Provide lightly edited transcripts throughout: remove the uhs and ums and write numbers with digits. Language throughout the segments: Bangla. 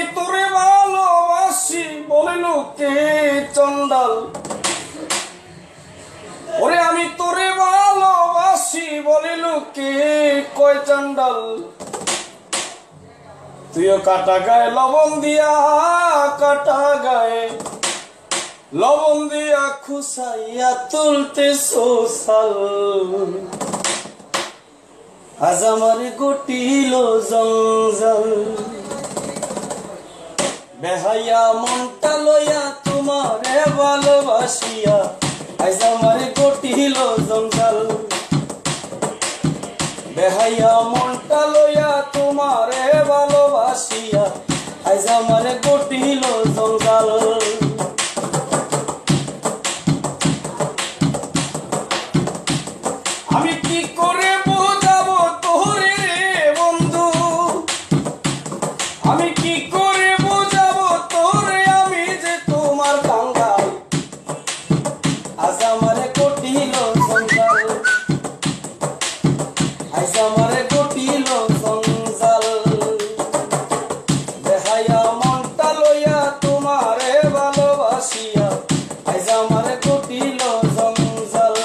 আমি তোরে ভালোবাসি বলে লোকে চন্ডাল ওরে আমি তোরে ভালোবাসি বলে লোকে কয় চন্ডাল তুইও কাটা গায়ে লবণ দিয়া কাটা গায়ে লবণ দিয়া খুসাইয়া তুলতে সোসাল আজ আমার গটিল জঞ্জাল বেহাইয়া মনটা লইয়া তোমারে ভালোবাসিয়া আজ আমার গটিল জঞ্জাল বেহাইয়া মনটা লইয়া তোমারে ভালোবাসিয়া আজ আমার গটিল জঞ্জাল আমি কি করে বোঝাবো তোরে বন্ধু আমি কি করে বোঝাবো তোরে আমি যে তোমার কাঙ্গাল আজ আমার গটিল জঞ্জাল আজ আমার গটিল জঞ্জাল বেহাইয়া মনটা লইয়া তোমারে ভালোবাসিয়া আজ আমার গটিল জঞ্জাল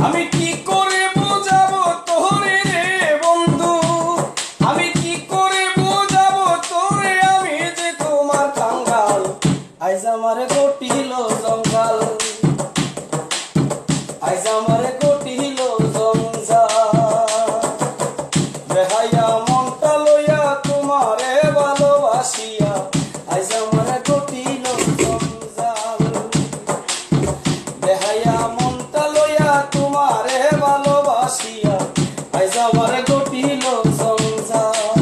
আমি কি করে বোঝাবো তোরে বন্ধু আমি কি করে বোঝাবো তোরে আমি যে তোমার কাঙ্গাল আজ আমার গটিল জঞ্জাল আজ আমার গটিল জঞ্জাল বেহাইয়া মনটা লইয়া তোমারে ভালোবাসিয়া আজ আমার গটিল জঞ্জাল বেহাইয়া মনটা লইয়া তোমারে ভালোবাসিয়া আজ আমার গটিল জঞ্জাল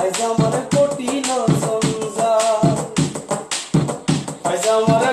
আজ আমার গটিল জঞ্জাল আজ আমার